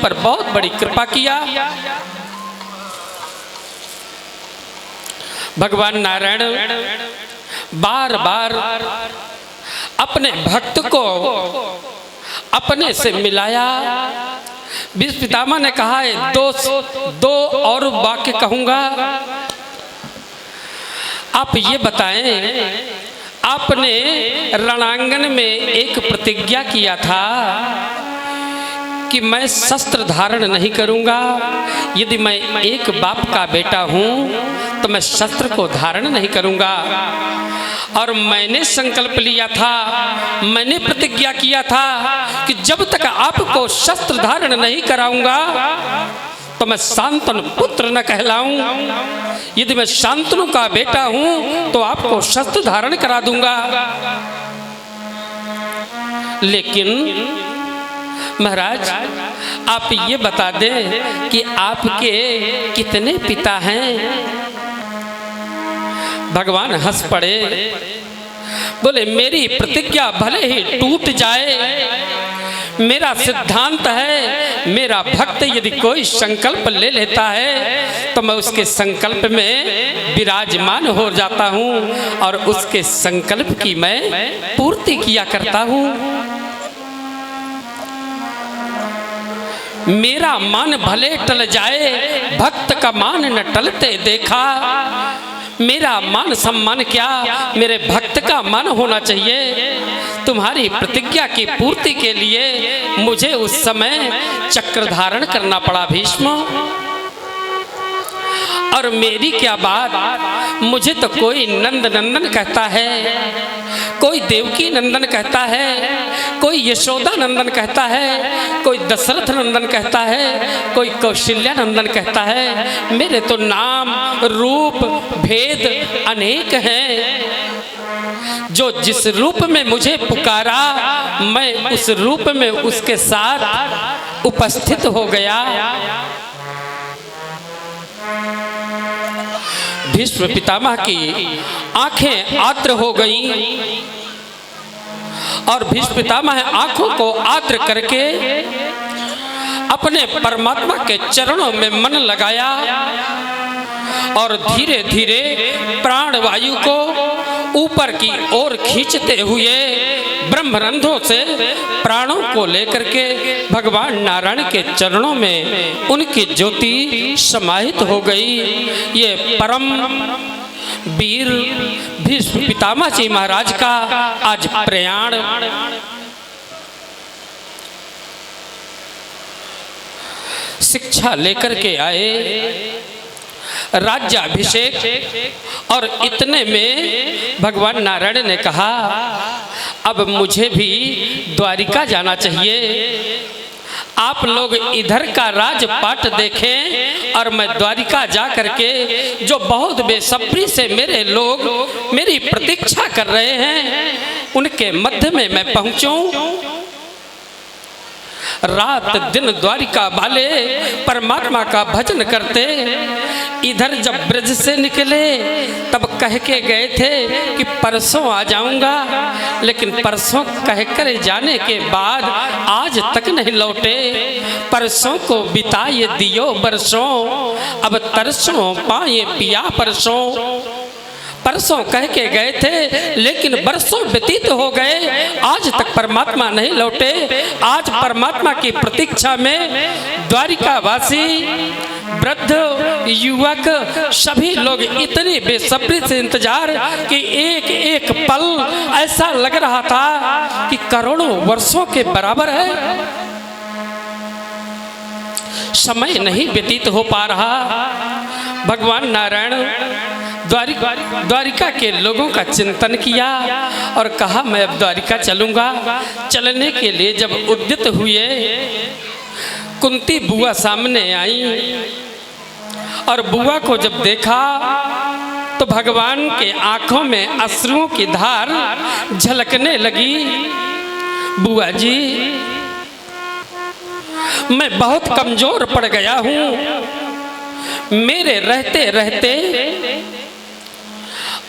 पर बहुत बड़ी कृपा किया। भगवान नारायण बार बार अपने भक्त को अपने से मिलाया। भीष्म पितामह ने कहा है दो और वाक्य कहूँगा, आप ये बताएं, आपने रणांगन में एक प्रतिज्ञा किया था कि मैं शस्त्र धारण नहीं करूंगा। यदि मैं एक बाप का बेटा हूं तो मैं शस्त्र को धारण नहीं करूंगा। और मैंने संकल्प लिया था, मैंने प्रतिज्ञा किया था कि जब तक आपको शस्त्र धारण नहीं कराऊंगा तो मैं शांतनु पुत्र न कहलाऊं। यदि मैं शांतनु का बेटा हूं तो आपको शस्त्र धारण करा दूंगा। लेकिन महाराज आप ये बता दें कि आपके कितने पिता हैं? भगवान हंस पड़े, बोले मेरी प्रतिज्ञा भले ही टूट जाए, मेरा सिद्धांत है, मेरा भक्त यदि कोई संकल्प ले लेता है तो मैं उसके संकल्प में विराजमान हो जाता हूँ और उसके संकल्प की मैं पूर्ति किया करता हूँ। मेरा मान भले टल जाए, भक्त का मान न टलते देखा। मेरा मान सम्मान क्या, मेरे भक्त का मान होना चाहिए। तुम्हारी प्रतिज्ञा की पूर्ति के लिए मुझे उस समय चक्र धारण करना पड़ा भीष्म। और मेरी क्या बात, मुझे तो कोई नंद नंदन कहता है, कोई देवकी नंदन कहता है, कोई यशोदा नंदन कहता है, कोई दशरथ नंदन कहता है, कोई कौशल्या नंदन कहता है। मेरे तो नाम रूप भेद अनेक हैं। जो जिस रूप में मुझे पुकारा मैं उस रूप में उसके साथ उपस्थित हो गया। भीष्म पितामह की आंखें आर्द्र हो गईं और भीष्म पितामह आंखों को आर्द्र करके अपने परमात्मा के चरणों में मन लगाया और धीरे धीरे प्राण वायु को ऊपर की ओर खींचते हुए ब्रह्मरंध्रों से प्राणों को लेकर के भगवान नारायण के चरणों में उनकी ज्योति समाहित हो गई। ये परम वीर भीष्म पितामह जी महाराज का आज प्रयाण। शिक्षा लेकर के आए, राज्याभिषेक, और इतने में भगवान नारायण ने कहा अब मुझे भी द्वारिका जाना चाहिए। आप लोग इधर का राजपाट देखें और मैं द्वारिका जा करके, जो बहुत बेसब्री से मेरे लोग मेरी प्रतीक्षा कर रहे हैं, उनके मध्य में मैं पहुंचूं। रात दिन द्वारिका वाले परमात्मा का भजन करते। इधर जब ब्रज से निकले तब कह के गए थे कि परसों आ जाऊंगा, लेकिन परसों कह कर जाने के बाद आज तक नहीं लौटे। परसों को बिताए दियो बरसों, अब तरसों पाए पिया परसों। परसों कह के गए थे लेकिन बरसों व्यतीत हो गए, आज तक परमात्मा नहीं लौटे। आज परमात्मा की प्रतीक्षा में द्वारिकावासी वृद्ध युवक सभी लोग इतनी बेसब्री से इंतजार कि एक एक पल ऐसा लग रहा था कि करोड़ों वर्षों के बराबर है। समय नहीं व्यतीत हो पा रहा। भगवान नारायण द्वारिका के लोगों का चिंतन किया और कहा मैं अब द्वारिका चलूंगा। चलने के लिए जब उद्यत हुए, कुंती बुआ सामने आई और बुआ को जब देखा तो भगवान के आंखों में अश्रुओं की धार झलकने लगी। बुआ जी, मैं बहुत कमजोर पड़ गया हूँ। मेरे रहते रहते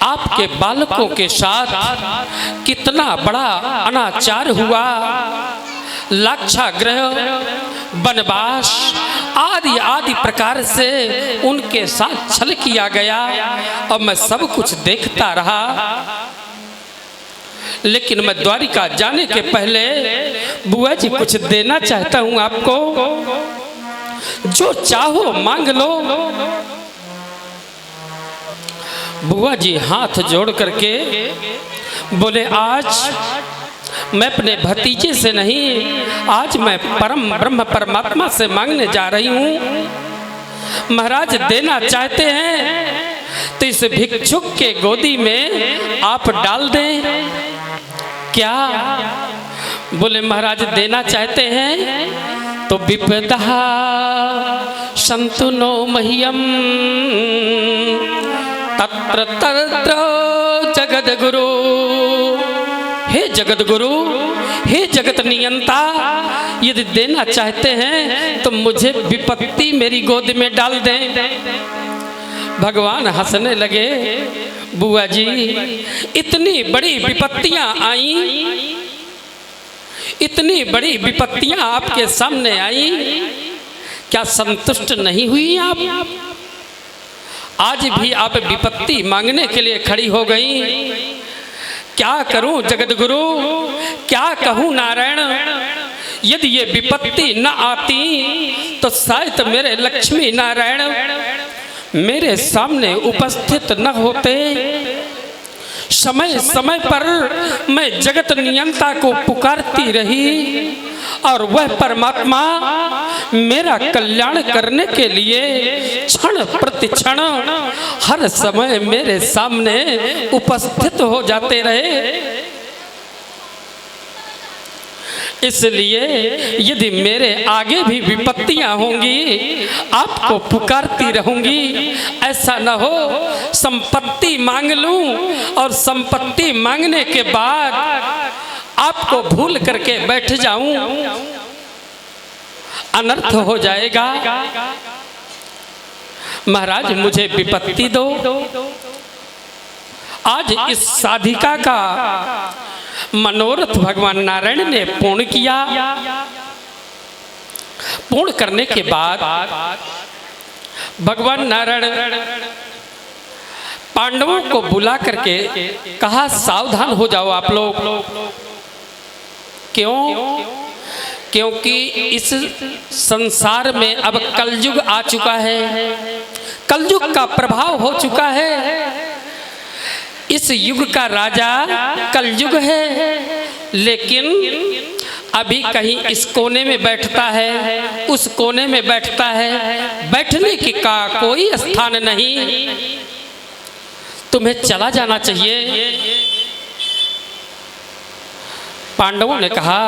आपके बालकों के साथ कितना बड़ा अनाचार हुआ। लाक्षागृह, वनवास आदि आदि प्रकार से उनके साथ छल किया गया और मैं सब कुछ देखता रहा। लेकिन मैं द्वारिका जाने के पहले बुआ जी कुछ देना चाहता हूं आपको, जो चाहो मांग लो। बुआ जी हाथ जोड़ करके बोले, आज मैं अपने भतीजे से नहीं, आज मैं परम ब्रह्म परमात्मा से मांगने जा रही हूँ। महाराज देना चाहते हैं तो इस भिक्षुक के गोदी में आप डाल दें क्या? बोले महाराज देना चाहते हैं तो विपदा संतु नो मह्यम तत्र तत्र जगद गुरु। हे जगत गुरु, हे जगत नियंता, यदि देना चाहते हैं तो मुझे विपत्ति मेरी गोद में डाल दें। भगवान हंसने लगे, बुआ जी इतनी बड़ी विपत्तियां आई, इतनी बड़ी विपत्तियां आपके सामने आई, क्या संतुष्ट नहीं हुई आप? आज भी आप विपत्ति मांगने के लिए खड़ी हो गई। क्या करूं जगत गुरु, क्या कहूं नारायण? यदि ये विपत्ति न आती तो शायद मेरे लक्ष्मी नारायण मेरे सामने उपस्थित न होते। समय समय पर मैं जगत नियंता को पुकारती रही और वह परमात्मा मेरा कल्याण करने के लिए क्षण प्रति क्षण हर समय मेरे सामने उपस्थित हो जाते रहे। इसलिए यदि मेरे आगे भी विपत्तियां होंगी, आपको पुकारती रहूंगी। ऐसा न हो संपत्ति मांग लूं और संपत्ति मांगने के बाद आपको भूल करके बैठ जाऊं, अनर्थ हो जाएगा। महाराज मुझे विपत्ति दो। आज इस साधिका का मनोरथ भगवान नारायण ने पूर्ण किया। पूर्ण करने के बाद भगवान नारायण पांडवों को बुला करके कहा, सावधान हो जाओ आप लोग। क्यों? क्योंकि इस संसार में अब कलयुग आ चुका है, कलयुग का प्रभाव हो चुका है। इस युग का राजा कलयुग है, लेकिन अभी कहीं इस कोने में बैठता है, उस कोने में बैठता है, बैठने की का कोई स्थान नहीं। तुम्हें चला जाना चाहिए। पांडवों ने कहा,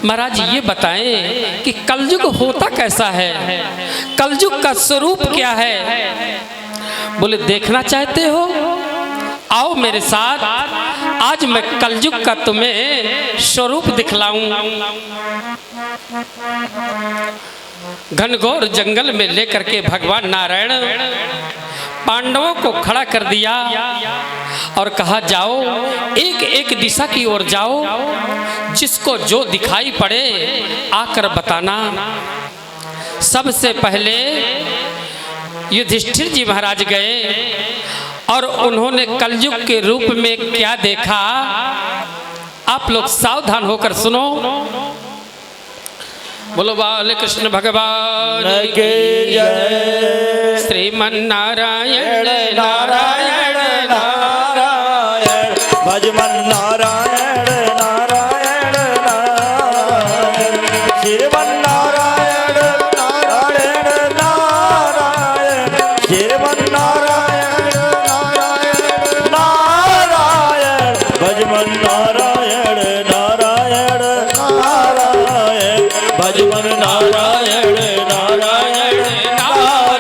महाराज ये बताएं कि कलयुग होता कैसा है, कलयुग का स्वरूप क्या है? बोले देखना चाहते हो, आओ मेरे साथ, आज मैं कलयुग का तुम्हें स्वरूप दिखलाऊं। घनघोर जंगल में लेकर के भगवान नारायण पांडवों को खड़ा कर दिया और कहा, जाओ एक एक दिशा की ओर जाओ, जिसको जो दिखाई पड़े आकर बताना। सबसे पहले युधिष्ठिर जी महाराज गए और उन्होंने कलयुग के रूप में क्या देखा, आप लोग सावधान होकर सुनो। बोलो बाल कृष्ण भगवान के जय। श्रीमन नारायण नारायण नारायण, भजमन नारायण नारायण नारायण, श्रीमन नारायण नारायण नारायण, श्रीमन नारायण नारायण नारायण, भजमन नारायण नारायण नारायण, भजमन नारायण नारायण नारायण।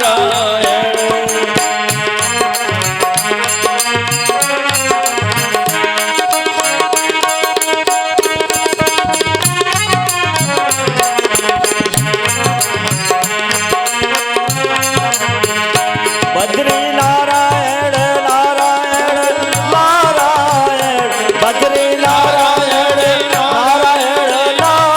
बद्री नारायण नारायण नारायण, बद्री नारायण नारायण नारायण,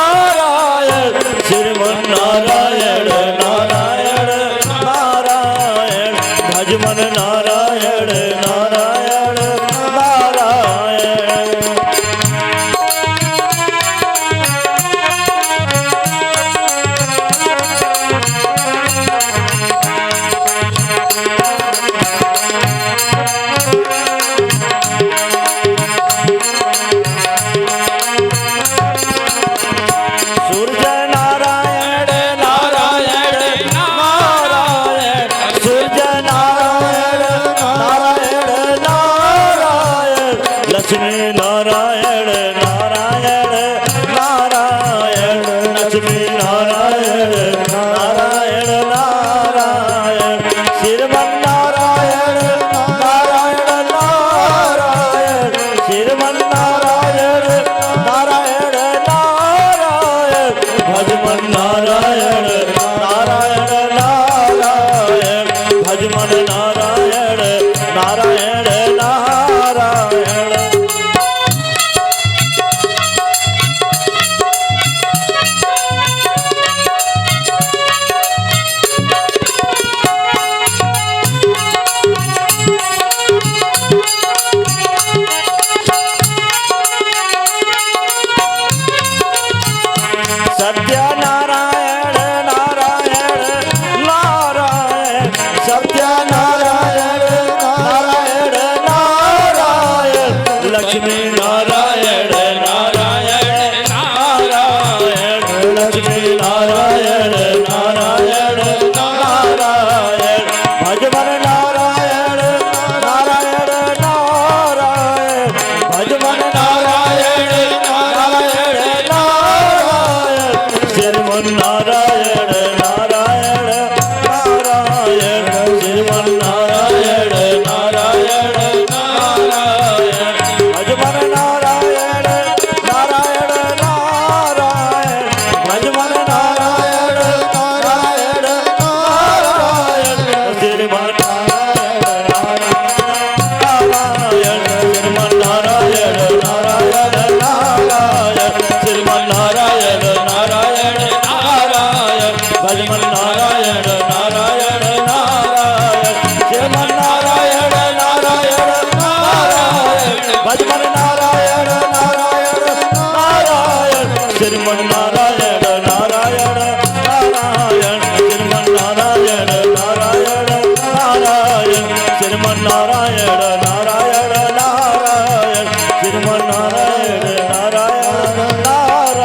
भजमन नारायण नारायण नारायण श्रीमन नारायण नारायण नारायण भजमन नारायण नारायण नारायण श्रीमन नारायण नारायण नारायण श्रीमन नारायण नारायण नारायण श्रीमन नारायण नारायण नारायण श्रीमन नारायण नारायण नारायण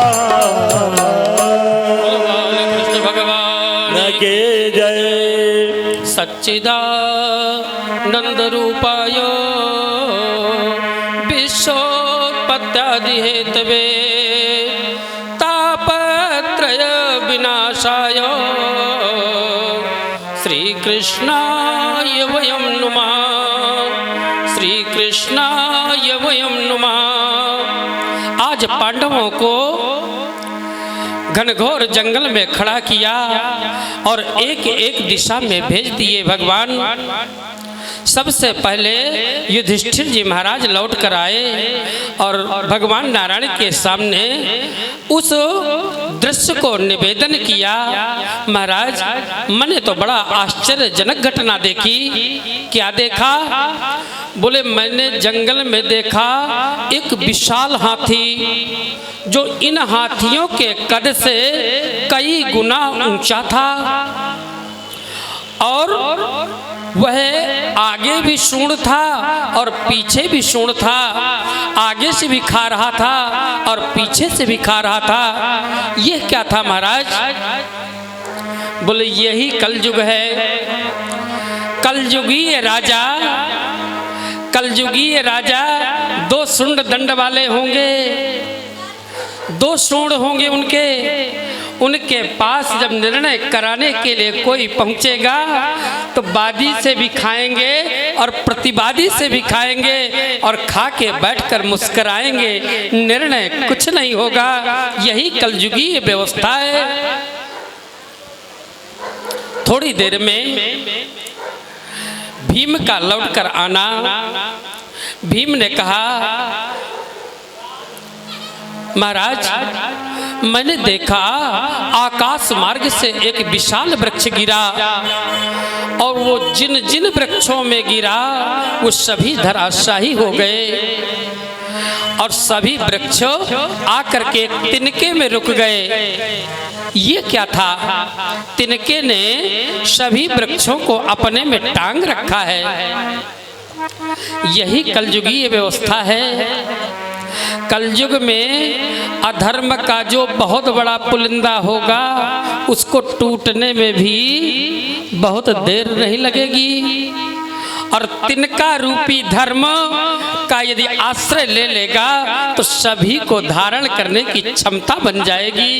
कृष्ण भगवान के जय सच्चिदानंद रूपाय विश्वोत्पत्त्यादि हेतवे तापत्रय विनाशाय श्री कृष्णाय वयं नुमः श्री कृष्णाय वयं नुमः। आज पांडवों को घनघोर जंगल में खड़ा किया और एक एक दिशा में भेज दिए भगवान। सबसे पहले युधिष्ठिर जी महाराज लौट कर आए और भगवान नारायण के सामने उस दृश्य को निवेदन किया। महाराज, मैंने तो बड़ा आश्चर्यजनक घटना देखी। क्या देखा? बोले, मैंने जंगल में देखा एक विशाल हाथी जो इन हाथियों के कद से कई गुना ऊंचा था और वह आगे भी सूंड था और पीछे भी सूंड था। आगे से भी खा रहा था और पीछे से भी खा रहा था। यह क्या था महाराज? बोले, यही कलयुग है। कलयुगीय राजा दो सूंड दंड वाले होंगे, दो सूंड होंगे उनके पास जब निर्णय कराने के लिए कोई पहुंचेगा तो वादी से भी खाएंगे और प्रतिवादी से भी खाएंगे और खा के बैठकर मुस्कुराएंगे। निर्णय कुछ नहीं होगा। यही कलयुगीय व्यवस्था है। थोड़ी देर में भीम का लौट कर आना। भीम ने कहा, महाराज, मैंने देखा आकाश मार्ग से एक विशाल वृक्ष गिरा और वो जिन जिन वृक्षों में गिरा वो सभी धराशायी हो गए और सभी वृक्ष आकर के तिनके में रुक गए। ये क्या था? तिनके ने सभी वृक्षों को अपने में टांग रखा है। यही कलयुगीय व्यवस्था है। कलयुग में अधर्म का जो बहुत बड़ा पुलिंदा होगा उसको टूटने में भी बहुत देर नहीं लगेगी और तिनका रूपी धर्म का यदि आश्रय ले लेगा तो सभी को धारण करने की क्षमता बन जाएगी।